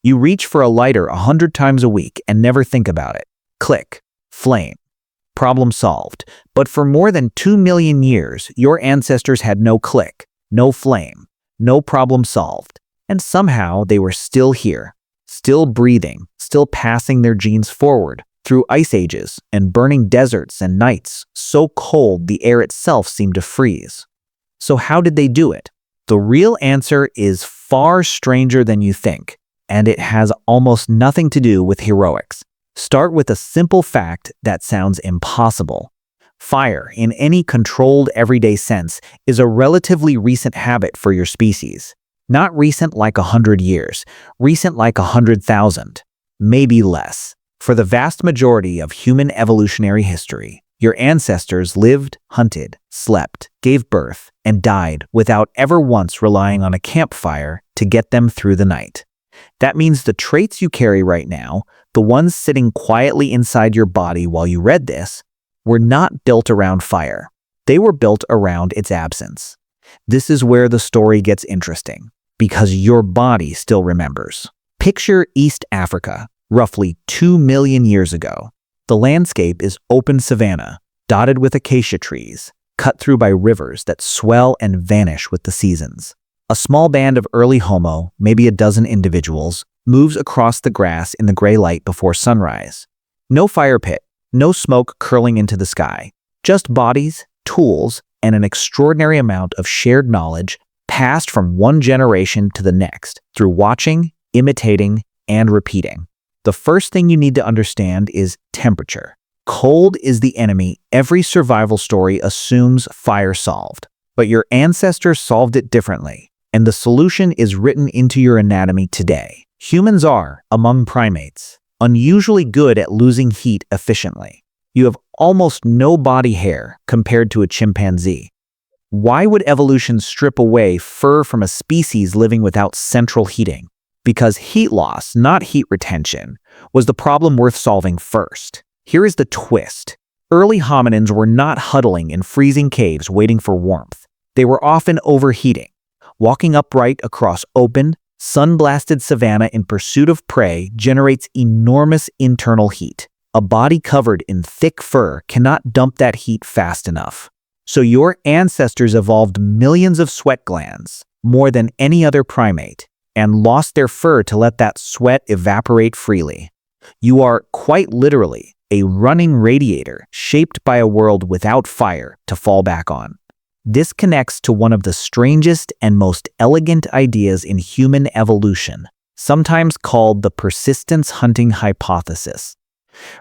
You reach for a lighter 100 times a week and never think about it. Click. Flame. Problem solved. But for more than 2 million years, your ancestors had no click, no flame, no problem solved. And somehow they were still here, still breathing, still passing their genes forward through ice ages and burning deserts and nights so cold the air itself seemed to freeze. So how did they do it? The real answer is far stranger than you think, and it has almost nothing to do with heroics. Start with a simple fact that sounds impossible. Fire, in any controlled everyday sense, is a relatively recent habit for your species. Not recent like 100 years, recent like 100,000, maybe less. For the vast majority of human evolutionary history, your ancestors lived, hunted, slept, gave birth, and died without ever once relying on a campfire to get them through the night. That means the traits you carry right now, the ones sitting quietly inside your body while you read this, were not built around fire. They were built around its absence. This is where the story gets interesting, because your body still remembers. Picture East Africa, roughly 2 million years ago. The landscape is open savanna, dotted with acacia trees, cut through by rivers that swell and vanish with the seasons. A small band of early Homo, maybe a dozen individuals, moves across the grass in the gray light before sunrise. No fire pit, no smoke curling into the sky, just bodies, tools, and an extraordinary amount of shared knowledge passed from one generation to the next through watching, imitating, and repeating. The first thing you need to understand is temperature. Cold is the enemy every survival story assumes fire solved. But your ancestors solved it differently, and the solution is written into your anatomy today. Humans are, among primates, unusually good at losing heat efficiently. You have almost no body hair compared to a chimpanzee. Why would evolution strip away fur from a species living without central heating? Because heat loss, not heat retention, was the problem worth solving first. Here is the twist. Early hominins were not huddling in freezing caves waiting for warmth. They were often overheating. Walking upright across open, sun-blasted savanna in pursuit of prey generates enormous internal heat. A body covered in thick fur cannot dump that heat fast enough. So your ancestors evolved millions of sweat glands, more than any other primate, and lost their fur to let that sweat evaporate freely. You are, quite literally, a running radiator shaped by a world without fire to fall back on. This connects to one of the strangest and most elegant ideas in human evolution, sometimes called the persistence hunting hypothesis.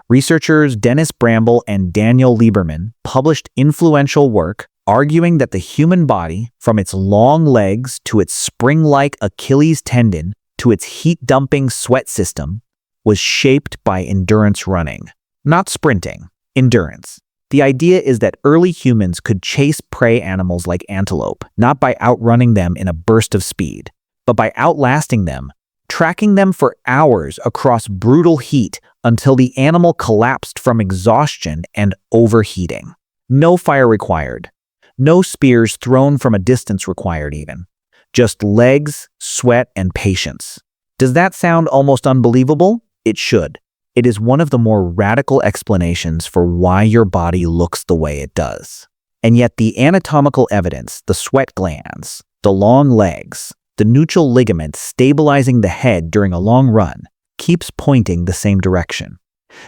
Researchers Dennis Bramble and Daniel Lieberman published influential work arguing that the human body, from its long legs to its spring-like Achilles tendon to its heat-dumping sweat system, was shaped by endurance running. Not sprinting, endurance. The idea is that early humans could chase prey animals like antelope, not by outrunning them in a burst of speed, but by outlasting them, tracking them for hours across brutal heat until the animal collapsed from exhaustion and overheating. No fire required. No spears thrown from a distance required even. Just legs, sweat, and patience. Does that sound almost unbelievable? It should. It is one of the more radical explanations for why your body looks the way it does. And yet the anatomical evidence, the sweat glands, the long legs, the nuchal ligament stabilizing the head during a long run, keeps pointing the same direction.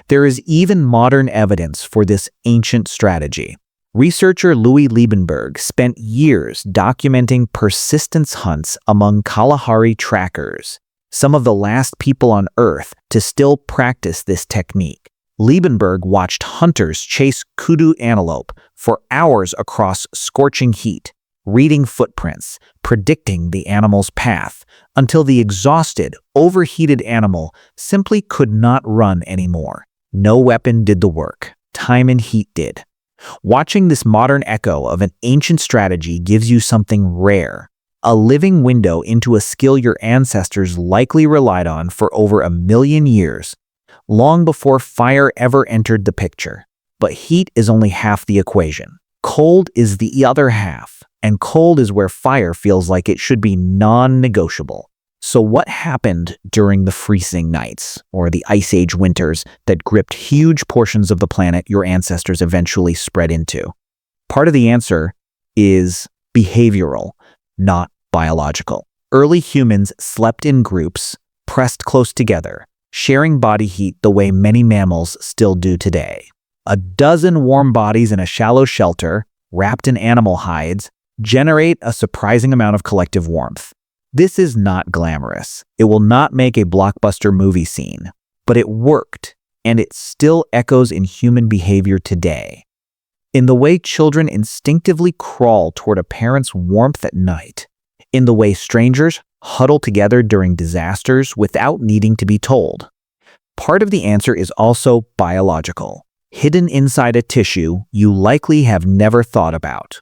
There is even modern evidence for this ancient strategy. Researcher Louis Liebenberg spent years documenting persistence hunts among Kalahari trackers, some of the last people on Earth to still practice this technique. Liebenberg watched hunters chase kudu antelope for hours across scorching heat, reading footprints, predicting the animal's path, until the exhausted, overheated animal simply could not run anymore. No weapon did the work. Time and heat did. Watching this modern echo of an ancient strategy gives you something rare, a living window into a skill your ancestors likely relied on for over 1 million years, long before fire ever entered the picture. But heat is only half the equation. Cold is the other half, and cold is where fire feels like it should be non-negotiable. So what happened during the freezing nights or the Ice Age winters that gripped huge portions of the planet your ancestors eventually spread into? Part of the answer is behavioral, not biological. Early humans slept in groups, pressed close together, sharing body heat the way many mammals still do today. A dozen warm bodies in a shallow shelter, wrapped in animal hides, generate a surprising amount of collective warmth. This is not glamorous. It will not make a blockbuster movie scene, but it worked, and it still echoes in human behavior today. In the way children instinctively crawl toward a parent's warmth at night, in the way strangers huddle together during disasters without needing to be told. Part of the answer is also biological, hidden inside a tissue you likely have never thought about.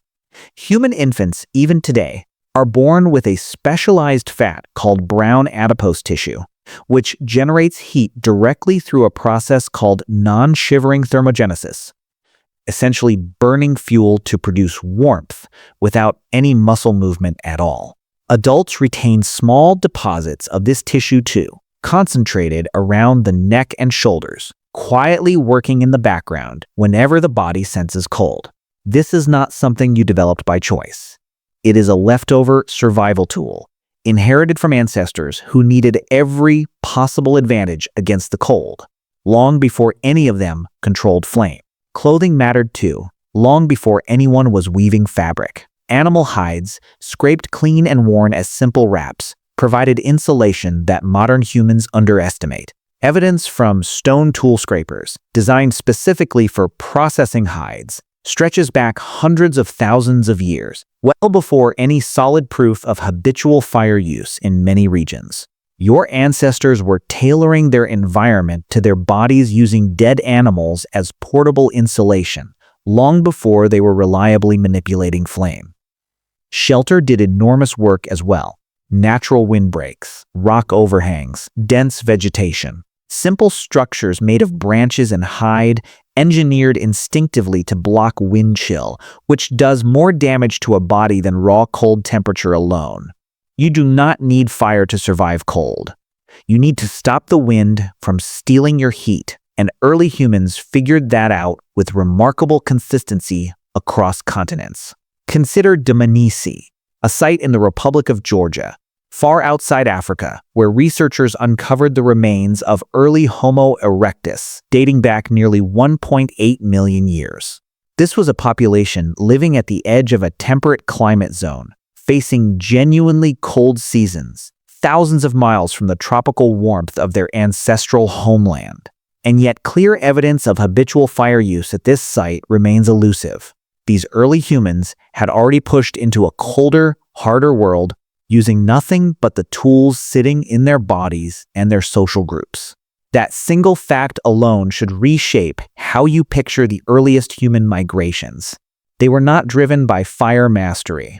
Human infants, even today, are born with a specialized fat called brown adipose tissue, which generates heat directly through a process called non-shivering thermogenesis, essentially burning fuel to produce warmth without any muscle movement at all. Adults retain small deposits of this tissue too, concentrated around the neck and shoulders, quietly working in the background whenever the body senses cold. This is not something you developed by choice. It is a leftover survival tool, inherited from ancestors who needed every possible advantage against the cold, long before any of them controlled flame. Clothing mattered too, long before anyone was weaving fabric. Animal hides, scraped clean and worn as simple wraps, provided insulation that modern humans underestimate. Evidence from stone tool scrapers, designed specifically for processing hides, stretches back hundreds of thousands of years, well before any solid proof of habitual fire use in many regions. Your ancestors were tailoring their environment to their bodies using dead animals as portable insulation, long before they were reliably manipulating flame. Shelter did enormous work as well. Natural windbreaks, rock overhangs, dense vegetation. Simple structures made of branches and hide, engineered instinctively to block wind chill, which does more damage to a body than raw cold temperature alone. You do not need fire to survive cold. You need to stop the wind from stealing your heat, and early humans figured that out with remarkable consistency across continents. Consider Dmanisi, a site in the Republic of Georgia, far outside Africa, where researchers uncovered the remains of early Homo erectus, dating back nearly 1.8 million years. This was a population living at the edge of a temperate climate zone, facing genuinely cold seasons, thousands of miles from the tropical warmth of their ancestral homeland. And yet clear evidence of habitual fire use at this site remains elusive. These early humans had already pushed into a colder, harder world, using nothing but the tools sitting in their bodies and their social groups. That single fact alone should reshape how you picture the earliest human migrations. They were not driven by fire mastery.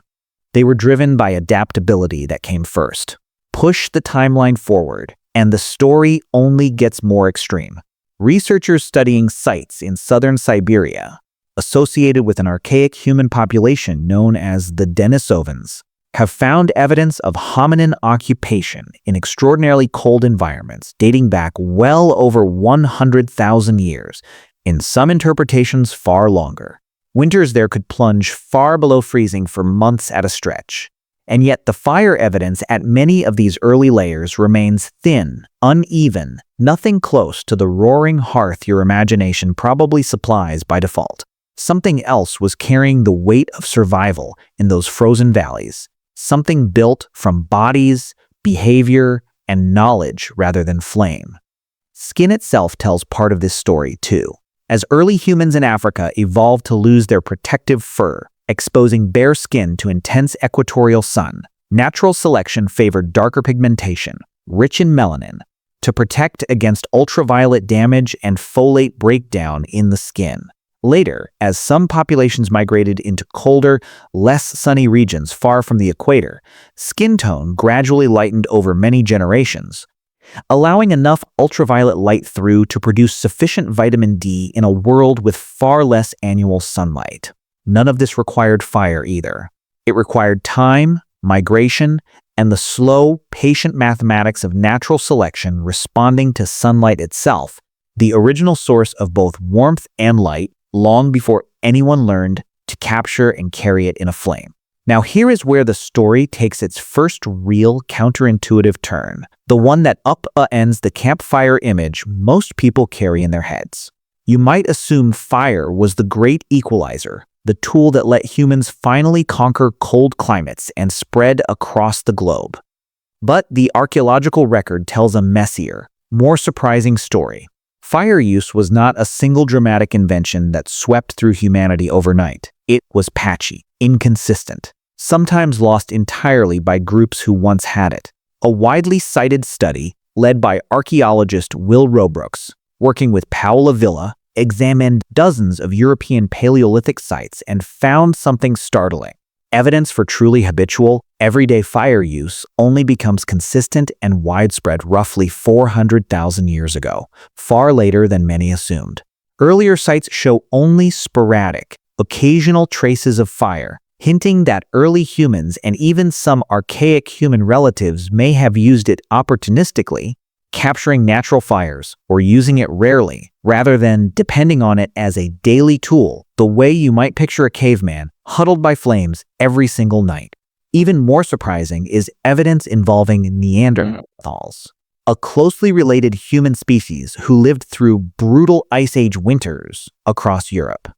They were driven by adaptability that came first. Push the timeline forward, and the story only gets more extreme. Researchers studying sites in southern Siberia, associated with an archaic human population known as the Denisovans, have found evidence of hominin occupation in extraordinarily cold environments dating back well over 100,000 years, in some interpretations far longer. Winters there could plunge far below freezing for months at a stretch. And yet the fire evidence at many of these early layers remains thin, uneven, nothing close to the roaring hearth your imagination probably supplies by default. Something else was carrying the weight of survival in those frozen valleys. Something built from bodies, behavior, and knowledge rather than flame. Skin itself tells part of this story too. As early humans in Africa evolved to lose their protective fur, exposing bare skin to intense equatorial sun, natural selection favored darker pigmentation, rich in melanin, to protect against ultraviolet damage and folate breakdown in the skin. Later, as some populations migrated into colder, less sunny regions far from the equator, skin tone gradually lightened over many generations, allowing enough ultraviolet light through to produce sufficient vitamin D in a world with far less annual sunlight. None of this required fire either. It required time, migration, and the slow, patient mathematics of natural selection responding to sunlight itself, the original source of both warmth and light, long before anyone learned to capture and carry it in a flame. Now here is where the story takes its first real counterintuitive turn, the one that upends the campfire image most people carry in their heads. You might assume fire was the great equalizer, the tool that let humans finally conquer cold climates and spread across the globe. But the archaeological record tells a messier, more surprising story. Fire use was not a single dramatic invention that swept through humanity overnight. It was patchy, inconsistent, sometimes lost entirely by groups who once had it. A widely cited study, led by archaeologist Will Robrooks, working with Paola Villa, examined dozens of European Paleolithic sites and found something startling. Evidence for truly habitual, everyday fire use only becomes consistent and widespread roughly 400,000 years ago, far later than many assumed. Earlier sites show only sporadic, occasional traces of fire, hinting that early humans and even some archaic human relatives may have used it opportunistically, capturing natural fires or using it rarely, rather than depending on it as a daily tool, the way you might picture a caveman huddled by flames every single night. Even more surprising is evidence involving Neanderthals, a closely related human species who lived through brutal Ice Age winters across Europe.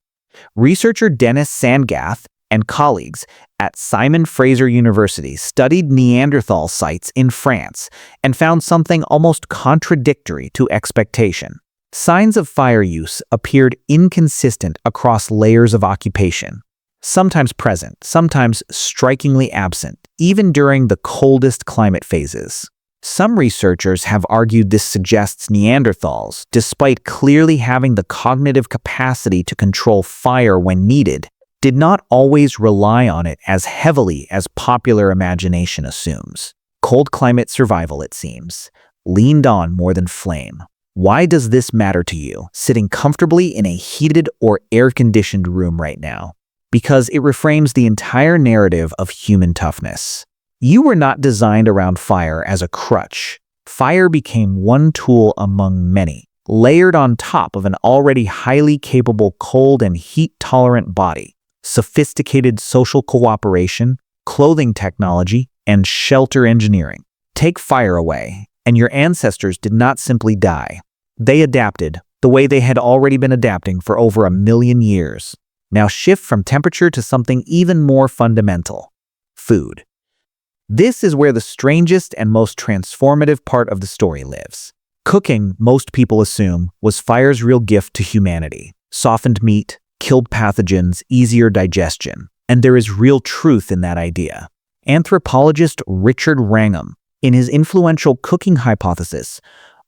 Researcher Dennis Sandgath and colleagues at Simon Fraser University studied Neanderthal sites in France and found something almost contradictory to expectation. Signs of fire use appeared inconsistent across layers of occupation, sometimes present, sometimes strikingly absent, even during the coldest climate phases. Some researchers have argued this suggests Neanderthals, despite clearly having the cognitive capacity to control fire when needed, did not always rely on it as heavily as popular imagination assumes. Cold climate survival, it seems, leaned on more than flame. Why does this matter to you, sitting comfortably in a heated or air-conditioned room right now? Because it reframes the entire narrative of human toughness. You were not designed around fire as a crutch. Fire became one tool among many, layered on top of an already highly capable cold and heat-tolerant body. Sophisticated social cooperation, clothing technology, and shelter engineering. Take fire away, and your ancestors did not simply die. They adapted, the way they had already been adapting for over 1 million years. Now shift from temperature to something even more fundamental: food. This is where the strangest and most transformative part of the story lives. Cooking, most people assume, was fire's real gift to humanity. Softened meat, killed pathogens, easier digestion. And there is real truth in that idea. Anthropologist Richard Wrangham, in his influential cooking hypothesis,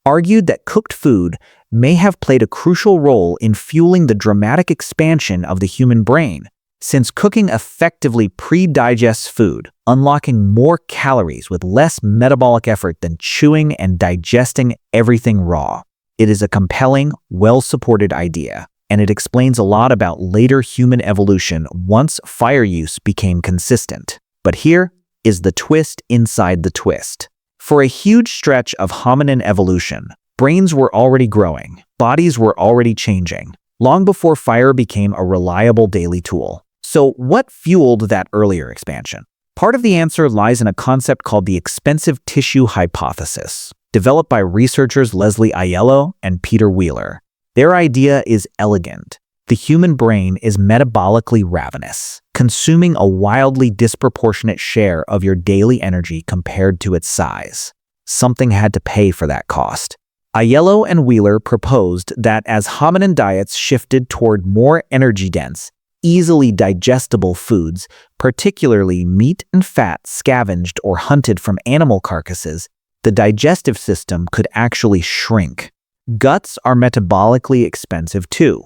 argued that cooked food may have played a crucial role in fueling the dramatic expansion of the human brain, since cooking effectively pre-digests food, unlocking more calories with less metabolic effort than chewing and digesting everything raw. It is a compelling, well-supported idea, and it explains a lot about later human evolution once fire use became consistent. But here is the twist inside the twist. For a huge stretch of hominin evolution, brains were already growing, bodies were already changing, long before fire became a reliable daily tool. So what fueled that earlier expansion? Part of the answer lies in a concept called the expensive tissue hypothesis, developed by researchers Leslie Aiello and Peter Wheeler. Their idea is elegant. The human brain is metabolically ravenous, consuming a wildly disproportionate share of your daily energy compared to its size. Something had to pay for that cost. Aiello and Wheeler proposed that as hominin diets shifted toward more energy-dense, easily digestible foods, particularly meat and fat scavenged or hunted from animal carcasses, the digestive system could actually shrink. Guts are metabolically expensive too.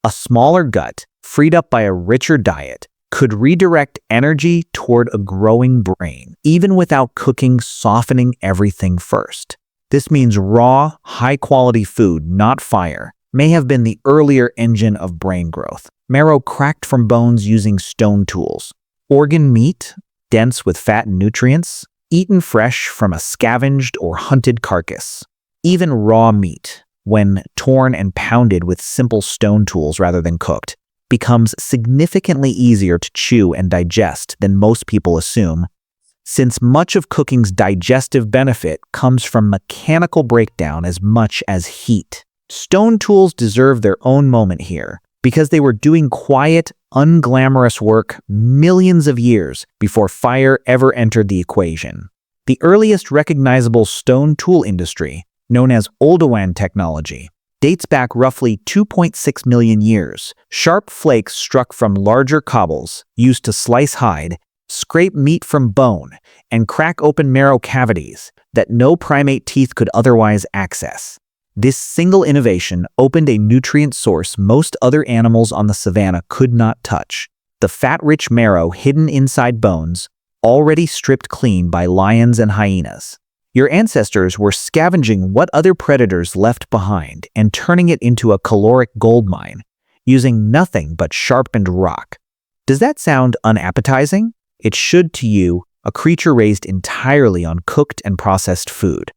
A smaller gut, freed up by a richer diet, could redirect energy toward a growing brain, even without cooking, softening everything first. This means raw, high-quality food, not fire, may have been the earlier engine of brain growth. Marrow cracked from bones using stone tools. Organ meat, dense with fat and nutrients, eaten fresh from a scavenged or hunted carcass. Even raw meat, when torn and pounded with simple stone tools rather than cooked, becomes significantly easier to chew and digest than most people assume, since much of cooking's digestive benefit comes from mechanical breakdown as much as heat. Stone tools deserve their own moment here, because they were doing quiet, unglamorous work millions of years before fire ever entered the equation. The earliest recognizable stone tool industry, known as Oldowan technology, dates back roughly 2.6 million years. Sharp flakes struck from larger cobbles, used to slice hide, scrape meat from bone, and crack open marrow cavities that no primate teeth could otherwise access. This single innovation opened a nutrient source most other animals on the savanna could not touch: the fat-rich marrow hidden inside bones, already stripped clean by lions and hyenas. Your ancestors were scavenging what other predators left behind and turning it into a caloric goldmine, using nothing but sharpened rock. Does that sound unappetizing? It should to you, a creature raised entirely on cooked and processed food.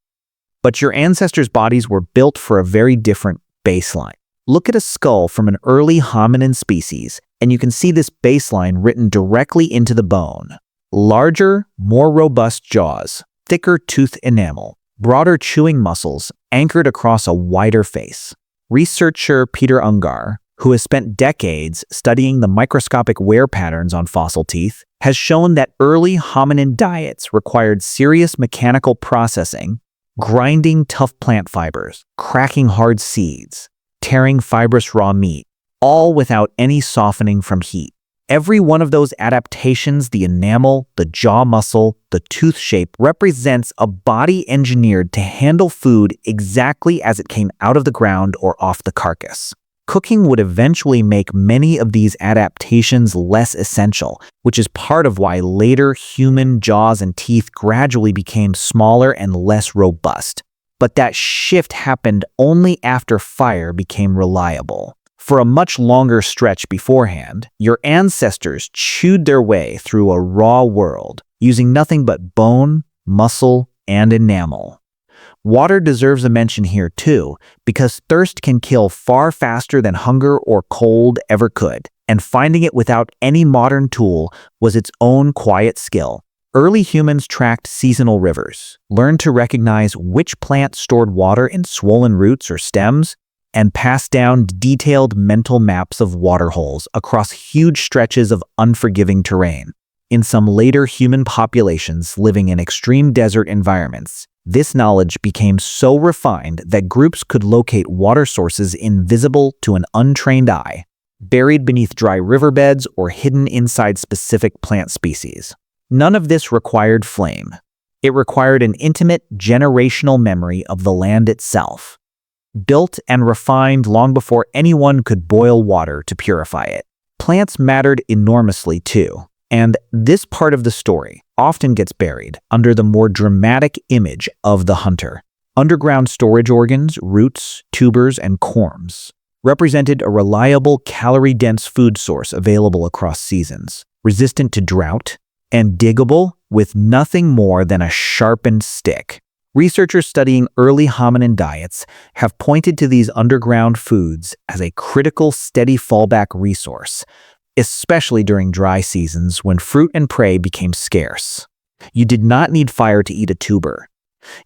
But your ancestors' bodies were built for a very different baseline. Look at a skull from an early hominin species, and you can see this baseline written directly into the bone. Larger, more robust jaws, thicker tooth enamel, broader chewing muscles anchored across a wider face. Researcher Peter Ungar, who has spent decades studying the microscopic wear patterns on fossil teeth, has shown that early hominin diets required serious mechanical processing, grinding tough plant fibers, cracking hard seeds, tearing fibrous raw meat, all without any softening from heat. Every one of those adaptations, the enamel, the jaw muscle, the tooth shape, represents a body engineered to handle food exactly as it came out of the ground or off the carcass. Cooking would eventually make many of these adaptations less essential, which is part of why later human jaws and teeth gradually became smaller and less robust. But that shift happened only after fire became reliable. For a much longer stretch beforehand, your ancestors chewed their way through a raw world, using nothing but bone, muscle, and enamel. Water deserves a mention here too, because thirst can kill far faster than hunger or cold ever could, and finding it without any modern tool was its own quiet skill. Early humans tracked seasonal rivers, learned to recognize which plants stored water in swollen roots or stems, and passed down detailed mental maps of water holes across huge stretches of unforgiving terrain. In some later human populations living in extreme desert environments, this knowledge became so refined that groups could locate water sources invisible to an untrained eye, buried beneath dry riverbeds or hidden inside specific plant species. None of this required flame. It required an intimate, generational memory of the land itself, built and refined long before anyone could boil water to purify it. Plants mattered enormously too, and this part of the story often gets buried under the more dramatic image of the hunter. Underground storage organs, roots, tubers, and corms represented a reliable, calorie-dense food source available across seasons, resistant to drought, and diggable with nothing more than a sharpened stick. Researchers studying early hominin diets have pointed to these underground foods as a critical, steady fallback resource, especially during dry seasons when fruit and prey became scarce. You did not need fire to eat a tuber.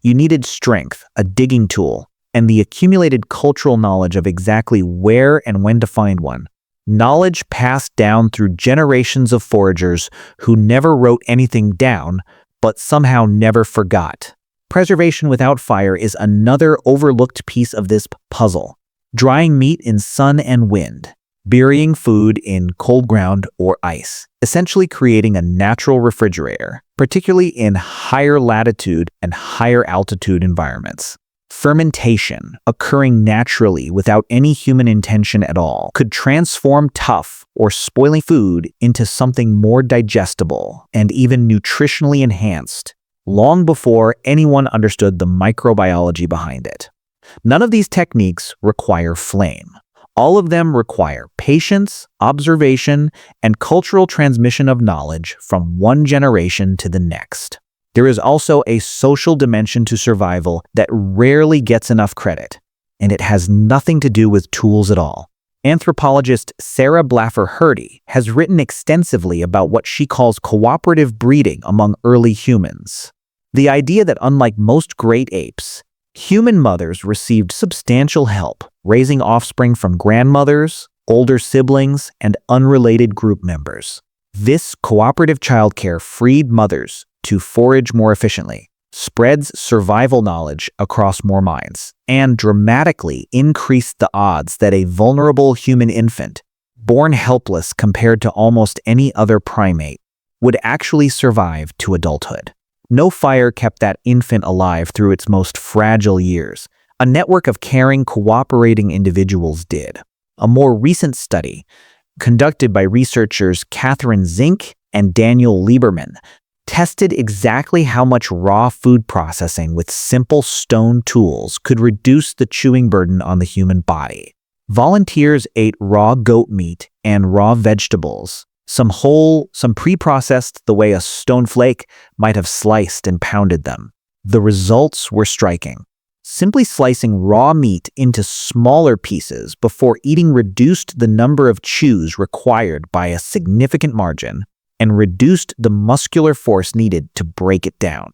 You needed strength, a digging tool, and the accumulated cultural knowledge of exactly where and when to find one. Knowledge passed down through generations of foragers who never wrote anything down, but somehow never forgot. Preservation without fire is another overlooked piece of this puzzle. Drying meat in sun and wind, burying food in cold ground or ice, essentially creating a natural refrigerator, particularly in higher latitude and higher altitude environments. Fermentation, occurring naturally without any human intention at all, could transform tough or spoiling food into something more digestible and even nutritionally enhanced, long before anyone understood the microbiology behind it. None of these techniques require flame. All of them require patience, observation, and cultural transmission of knowledge from one generation to the next. There is also a social dimension to survival that rarely gets enough credit, and it has nothing to do with tools at all. Anthropologist Sarah Blaffer-Hrdy has written extensively about what she calls cooperative breeding among early humans. The idea that unlike most great apes, human mothers received substantial help raising offspring from grandmothers, older siblings, and unrelated group members. This cooperative childcare freed mothers to forage more efficiently, spreads survival knowledge across more minds, and dramatically increased the odds that a vulnerable human infant, born helpless compared to almost any other primate, would actually survive to adulthood. No fire kept that infant alive through its most fragile years. A network of caring, cooperating individuals did. A more recent study, conducted by researchers Catherine Zink and Daniel Lieberman, tested exactly how much raw food processing with simple stone tools could reduce the chewing burden on the human body. Volunteers ate raw goat meat and raw vegetables, some whole, some pre-processed the way a stone flake might have sliced and pounded them. The results were striking. Simply slicing raw meat into smaller pieces before eating reduced the number of chews required by a significant margin and reduced the muscular force needed to break it down.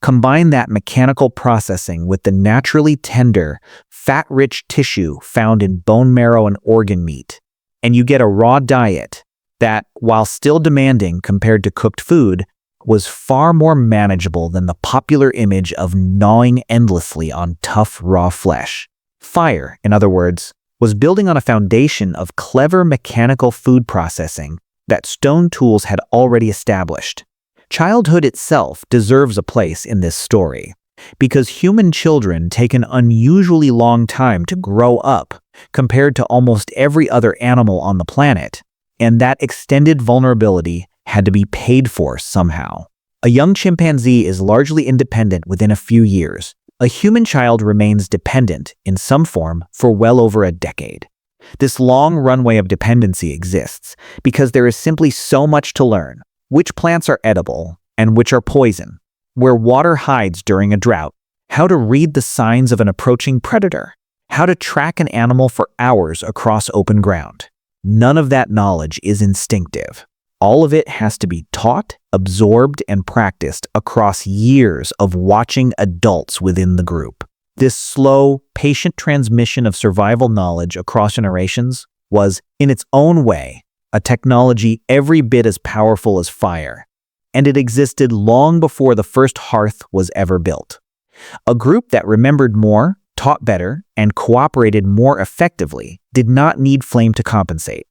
Combine that mechanical processing with the naturally tender, fat-rich tissue found in bone marrow and organ meat, and you get a raw diet that, while still demanding compared to cooked food, was far more manageable than the popular image of gnawing endlessly on tough, raw flesh. Fire, in other words, was building on a foundation of clever mechanical food processing that stone tools had already established. Childhood itself deserves a place in this story, because human children take an unusually long time to grow up compared to almost every other animal on the planet, and that extended vulnerability had to be paid for somehow. A young chimpanzee is largely independent within a few years. A human child remains dependent in some form for well over a decade. This long runway of dependency exists because there is simply so much to learn: which plants are edible and which are poison, where water hides during a drought, how to read the signs of an approaching predator, how to track an animal for hours across open ground. None of that knowledge is instinctive. All of it has to be taught, absorbed, and practiced across years of watching adults within the group. This slow, patient transmission of survival knowledge across generations was, in its own way, a technology every bit as powerful as fire, and it existed long before the first hearth was ever built. A group that remembered more, taught better, and cooperated more effectively did not need flame to compensate.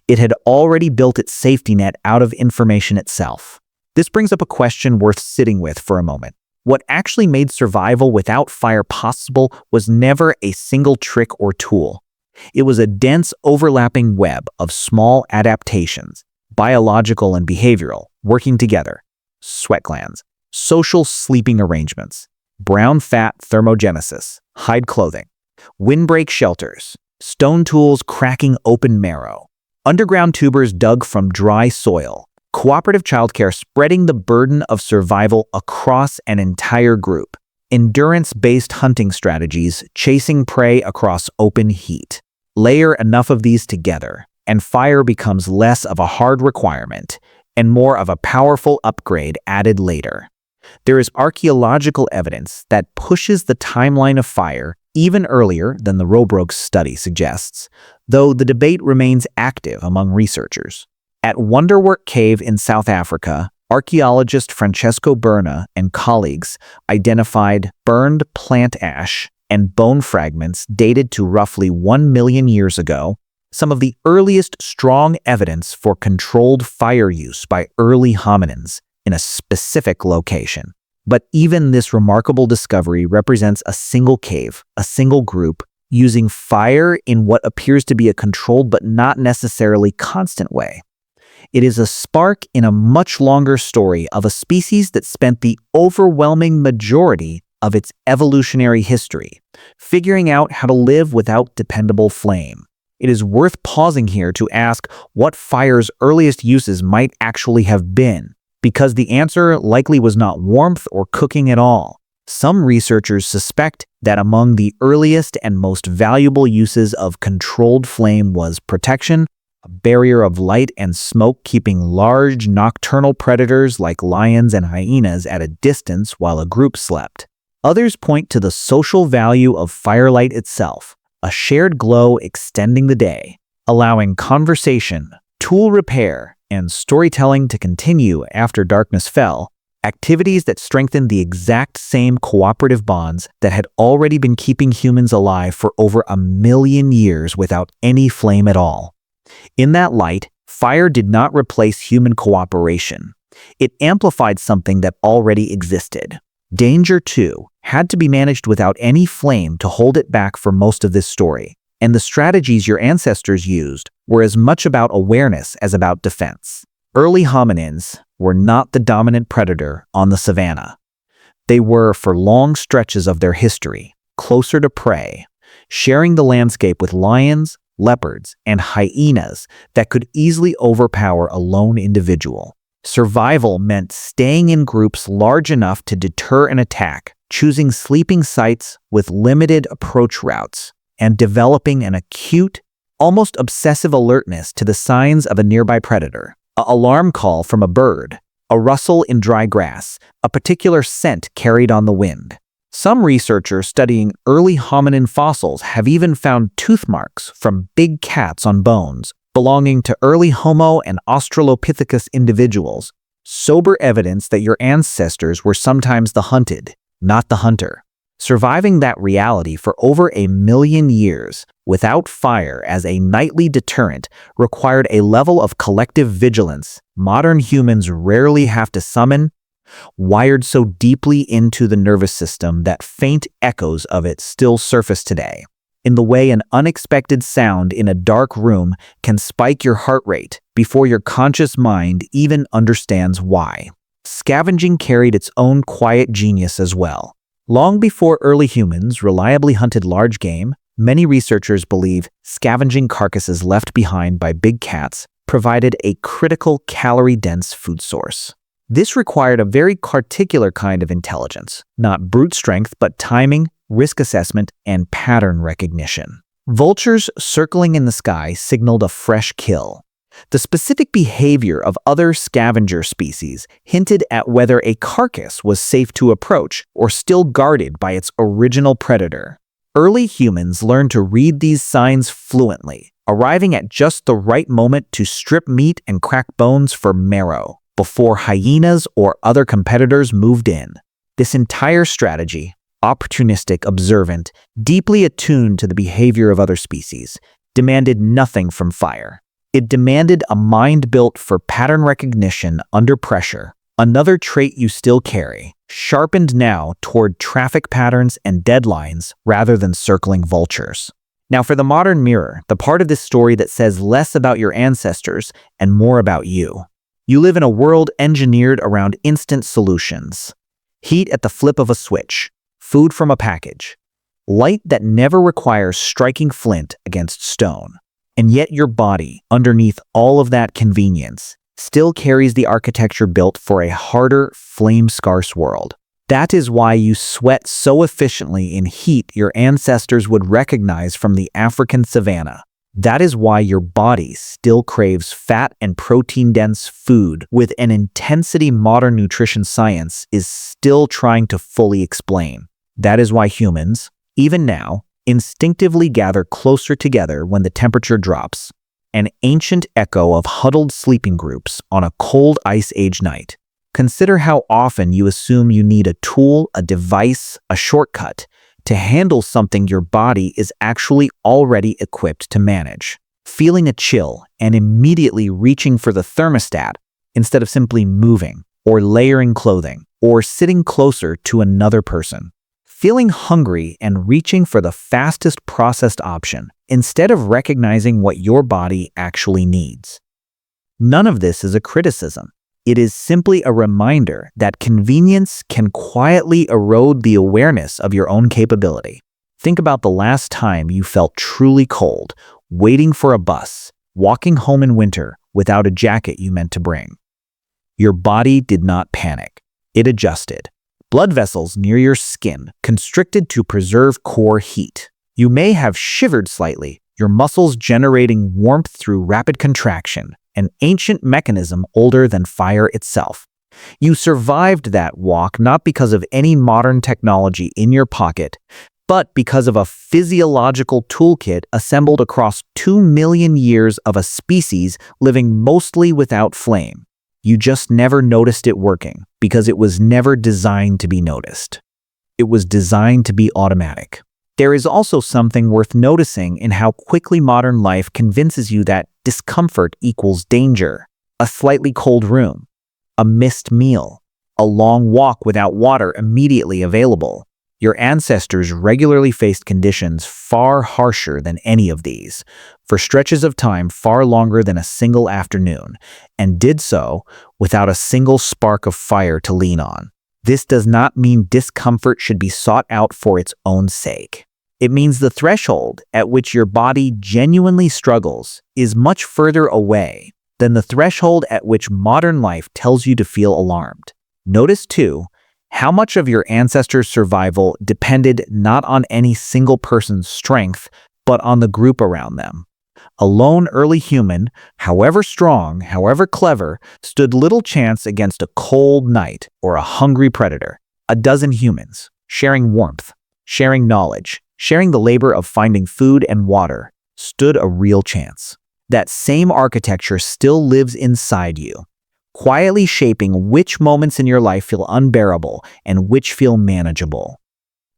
It had already built its safety net out of information itself. This brings up a question worth sitting with for a moment. What actually made survival without fire possible was never a single trick or tool. It was a dense, overlapping web of small adaptations, biological and behavioral, working together. Sweat glands, social sleeping arrangements, brown fat thermogenesis, hide clothing, windbreak shelters, stone tools cracking open marrow, underground tubers dug from dry soil, cooperative childcare spreading the burden of survival across an entire group, endurance-based hunting strategies chasing prey across open heat. Layer enough of these together, and fire becomes less of a hard requirement and more of a powerful upgrade added later. There is archaeological evidence that pushes the timeline of fire even earlier than the Robrook's study suggests, though the debate remains active among researchers. At Wonderwork Cave in South Africa, archaeologist Francesco Berna and colleagues identified burned plant ash and bone fragments dated to roughly 1 million years ago, some of the earliest strong evidence for controlled fire use by early hominins in a specific location. But even this remarkable discovery represents a single cave, a single group, using fire in what appears to be a controlled but not necessarily constant way. It is a spark in a much longer story of a species that spent the overwhelming majority of its evolutionary history figuring out how to live without dependable flame. It is worth pausing here to ask what fire's earliest uses might actually have been. Because the answer likely was not warmth or cooking at all. Some researchers suspect that among the earliest and most valuable uses of controlled flame was protection, a barrier of light and smoke keeping large nocturnal predators like lions and hyenas at a distance while a group slept. Others point to the social value of firelight itself, a shared glow extending the day, allowing conversation, tool repair, and storytelling to continue after darkness fell, activities that strengthened the exact same cooperative bonds that had already been keeping humans alive for over 1,000,000 years without any flame at all. In that light, fire did not replace human cooperation. It amplified something that already existed. Danger, too, had to be managed without any flame to hold it back for most of this story, and the strategies your ancestors used were as much about awareness as about defense. Early hominins were not the dominant predator on the savanna. They were, for long stretches of their history, closer to prey, sharing the landscape with lions, leopards, and hyenas that could easily overpower a lone individual. Survival meant staying in groups large enough to deter an attack, choosing sleeping sites with limited approach routes, and developing an acute, almost obsessive alertness to the signs of a nearby predator. An alarm call from a bird, a rustle in dry grass, a particular scent carried on the wind. Some researchers studying early hominin fossils have even found tooth marks from big cats on bones belonging to early Homo and Australopithecus individuals, sober evidence that your ancestors were sometimes the hunted, not the hunter. Surviving that reality for over 1,000,000 years without fire as a nightly deterrent required a level of collective vigilance modern humans rarely have to summon, wired so deeply into the nervous system that faint echoes of it still surface today, in the way an unexpected sound in a dark room can spike your heart rate before your conscious mind even understands why. Scavenging carried its own quiet genius as well. Long before early humans reliably hunted large game, many researchers believe scavenging carcasses left behind by big cats provided a critical calorie-dense food source. This required a very particular kind of intelligence, not brute strength, but timing, risk assessment, and pattern recognition. Vultures circling in the sky signaled a fresh kill. The specific behavior of other scavenger species hinted at whether a carcass was safe to approach or still guarded by its original predator. Early humans learned to read these signs fluently, arriving at just the right moment to strip meat and crack bones for marrow before hyenas or other competitors moved in. This entire strategy, opportunistic, observant, deeply attuned to the behavior of other species, demanded nothing from fire. It demanded a mind built for pattern recognition under pressure, another trait you still carry, sharpened now toward traffic patterns and deadlines rather than circling vultures. Now for the modern mirror, the part of this story that says less about your ancestors and more about you. You live in a world engineered around instant solutions. Heat at the flip of a switch, food from a package, light that never requires striking flint against stone. And yet your body, underneath all of that convenience, still carries the architecture built for a harder, flame-scarce world. That is why you sweat so efficiently in heat your ancestors would recognize from the African savanna. That is why your body still craves fat and protein-dense food with an intensity modern nutrition science is still trying to fully explain. That is why humans, even now, instinctively gather closer together when the temperature drops, an ancient echo of huddled sleeping groups on a cold ice age night. Consider how often you assume you need a tool, a device, a shortcut to handle something your body is actually already equipped to manage. Feeling a chill and immediately reaching for the thermostat instead of simply moving or layering clothing or sitting closer to another person. Feeling hungry and reaching for the fastest processed option instead of recognizing what your body actually needs. None of this is a criticism. It is simply a reminder that convenience can quietly erode the awareness of your own capability. Think about the last time you felt truly cold, waiting for a bus, walking home in winter without a jacket you meant to bring. Your body did not panic. It adjusted. Blood vessels near your skin constricted to preserve core heat. You may have shivered slightly, your muscles generating warmth through rapid contraction, an ancient mechanism older than fire itself. You survived that walk not because of any modern technology in your pocket, but because of a physiological toolkit assembled across 2 million years of a species living mostly without flame. You just never noticed it working because it was never designed to be noticed. It was designed to be automatic. There is also something worth noticing in how quickly modern life convinces you that discomfort equals danger. A slightly cold room, a missed meal, a long walk without water immediately available. Your ancestors regularly faced conditions far harsher than any of these, for stretches of time far longer than a single afternoon, and did so without a single spark of fire to lean on. This does not mean discomfort should be sought out for its own sake. It means the threshold at which your body genuinely struggles is much further away than the threshold at which modern life tells you to feel alarmed. Notice, too, how much of your ancestors' survival depended not on any single person's strength, but on the group around them. A lone early human, however strong, however clever, stood little chance against a cold night or a hungry predator. A dozen humans, sharing warmth, sharing knowledge, sharing the labor of finding food and water, stood a real chance. That same architecture still lives inside you, quietly shaping which moments in your life feel unbearable and which feel manageable.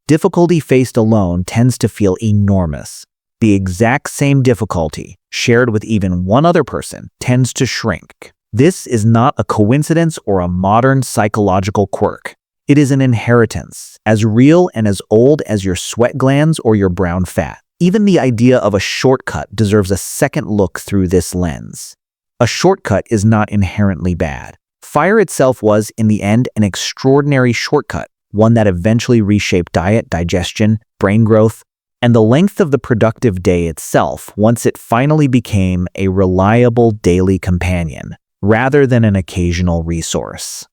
Difficulty faced alone tends to feel enormous. The exact same difficulty, shared with even one other person, tends to shrink. This is not a coincidence or a modern psychological quirk. It is an inheritance, as real and as old as your sweat glands or your brown fat. Even the idea of a shortcut deserves a second look through this lens. A shortcut is not inherently bad. Fire itself was, in the end, an extraordinary shortcut, one that eventually reshaped diet, digestion, brain growth, and the length of the productive day itself once it finally became a reliable daily companion, rather than an occasional resource.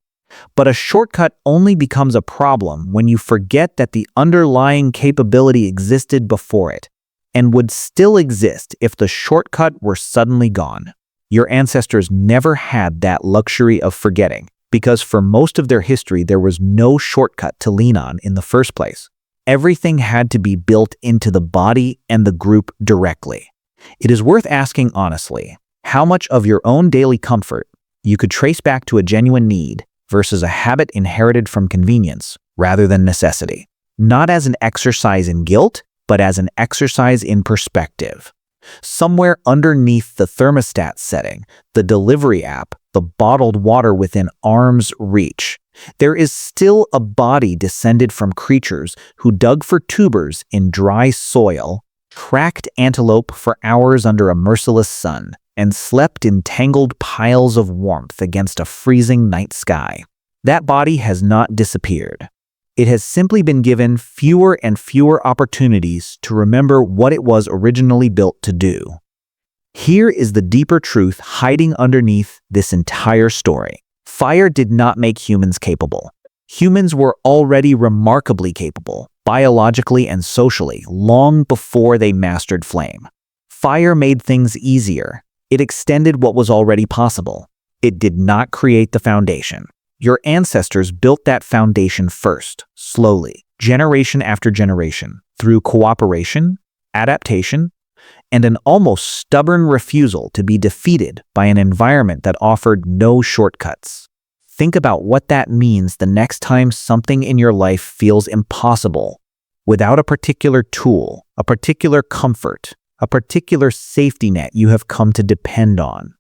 But a shortcut only becomes a problem when you forget that the underlying capability existed before it, and would still exist if the shortcut were suddenly gone. Your ancestors never had that luxury of forgetting, because for most of their history there was no shortcut to lean on in the first place. Everything had to be built into the body and the group directly. It is worth asking honestly, how much of your own daily comfort you could trace back to a genuine need versus a habit inherited from convenience rather than necessity. Not as an exercise in guilt, but as an exercise in perspective. Somewhere underneath the thermostat setting, the delivery app, the bottled water within arm's reach, there is still a body descended from creatures who dug for tubers in dry soil, tracked antelope for hours under a merciless sun, and slept in tangled piles of warmth against a freezing night sky. That body has not disappeared. It has simply been given fewer and fewer opportunities to remember what it was originally built to do. Here is the deeper truth hiding underneath this entire story. Fire did not make humans capable. Humans were already remarkably capable, biologically and socially, long before they mastered flame. Fire made things easier. It extended what was already possible. It did not create the foundation. Your ancestors built that foundation first, slowly, generation after generation, through cooperation, adaptation, and an almost stubborn refusal to be defeated by an environment that offered no shortcuts. Think about what that means the next time something in your life feels impossible, without a particular tool, a particular comfort, a particular safety net you have come to depend on.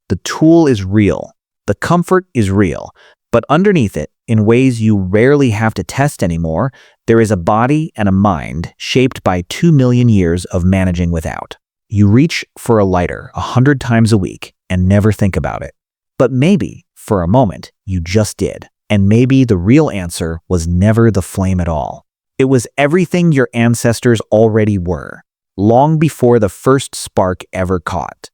The tool is real, the comfort is real, but underneath it, in ways you rarely have to test anymore, there is a body and a mind shaped by 2 million years of managing without. You reach for a lighter 100 times a week and never think about it. But maybe, for a moment, you just did. And maybe the real answer was never the flame at all. It was everything your ancestors already were, long before the first spark ever caught.